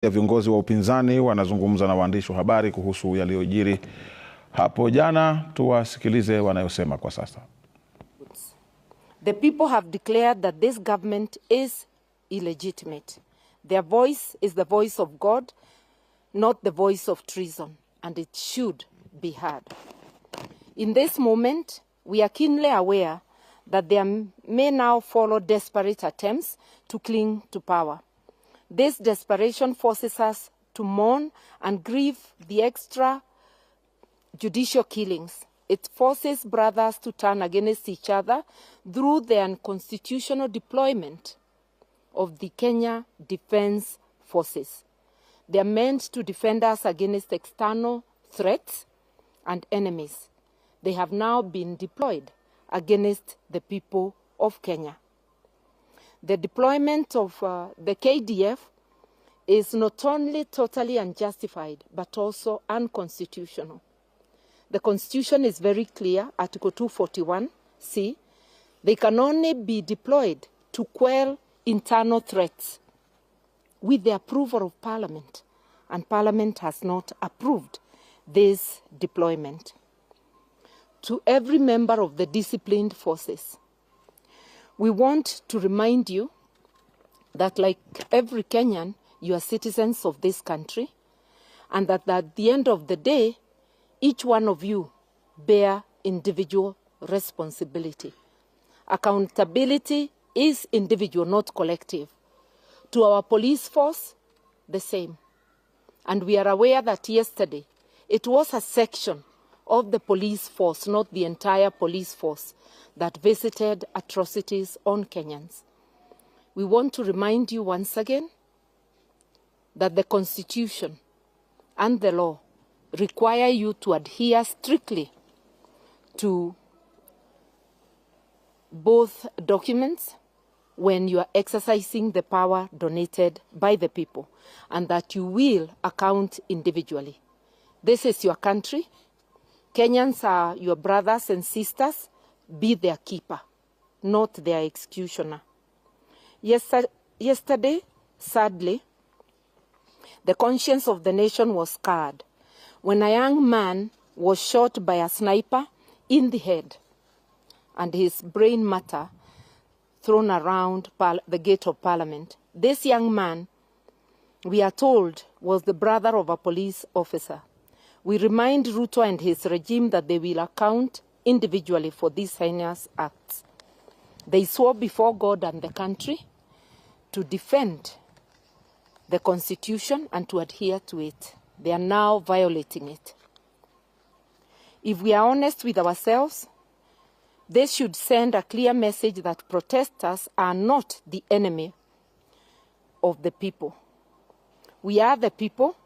Ya viongozi wa upinzani wanazungumza na waandishi wa habari kuhusu yaliyojiri hapo jana. Tuwasikilize wanayosema kwa sasa. The people have declared that this government is illegitimate. Their voice is the voice of God, not the voice of treason, and it should be heard. In this moment, we are keenly aware that there may now follow desperate attempts to cling to power. This desperation forces us to mourn and grieve the extrajudicial killings. It forces brothers to turn against each other through the unconstitutional deployment of the Kenya Defence Forces. They are meant to defend us against external threats and enemies. They have now been deployed against the people of Kenya. The deployment of the KDF is not only totally unjustified, but also unconstitutional. The Constitution is very clear, Article 241C. They can only be deployed to quell internal threats with the approval of Parliament, and Parliament has not approved this deployment. To every member of the disciplined forces, we want to remind you that, like every Kenyan, you are citizens of this country, and that at the end of the day, each one of you bear individual responsibility. Accountability is individual, not collective. To our police force, the same. And we are aware that yesterday, it was a section of the police force, not the entire police force, that visited atrocities on Kenyans. We want to remind you once again that the Constitution and the law require you to adhere strictly to both documents when you are exercising the power donated by the people, and that you will account individually. This is your country. Kenyans are your brothers and sisters. Be their keeper, not their executioner. Yesterday, sadly, the conscience of the nation was scarred when a young man was shot by a sniper in the head and his brain matter thrown around the gate of Parliament. This young man, we are told, was the brother of a police officer. We remind Ruto and his regime that they will account individually for these heinous acts. They swore before God and the country to defend the Constitution and to adhere to it. They are now violating it. If we are honest with ourselves, this should send a clear message that protesters are not the enemy of the people. We are the people,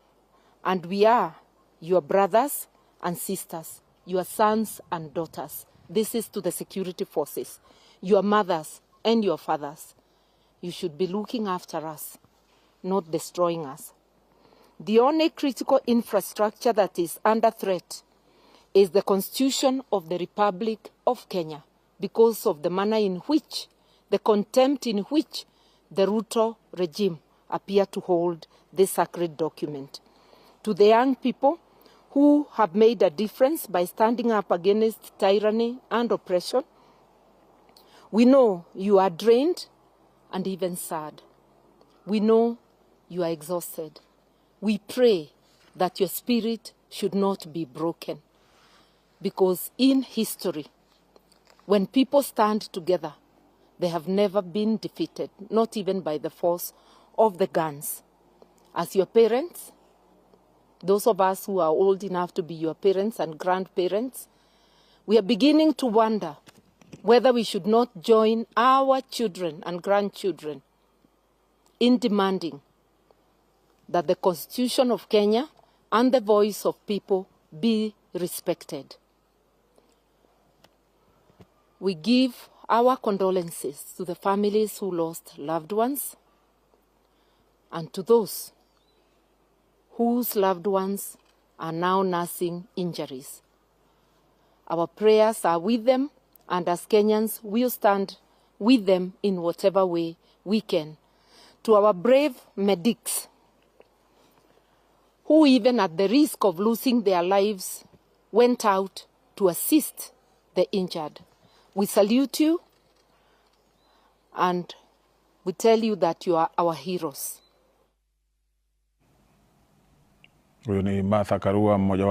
and we are your brothers and sisters, your sons and daughters. This is to the security forces, your mothers and your fathers. You should be looking after us, not destroying us. The only critical infrastructure that is under threat is the Constitution of the Republic of Kenya, because of the manner in which, the contempt in which the Ruto regime appear to hold this sacred document. To the young people who have made a difference by standing up against tyranny and oppression, we know you are drained and even sad. We know you are exhausted. We pray that your spirit should not be broken, because in history, when people stand together, they have never been defeated, not even by the force of the guns. As your parents, those of us who are old enough to be your parents and grandparents, we are beginning to wonder whether we should not join our children and grandchildren in demanding that the Constitution of Kenya and the voice of people be respected. We give our condolences to the families who lost loved ones, and to those whose loved ones are now nursing injuries. Our prayers are with them, and as Kenyans, we'll stand with them in whatever way we can. To our brave medics, who even at the risk of losing their lives went out to assist the injured. We salute you and we tell you that you are our heroes. Huyu ni Martha Karua, mmoja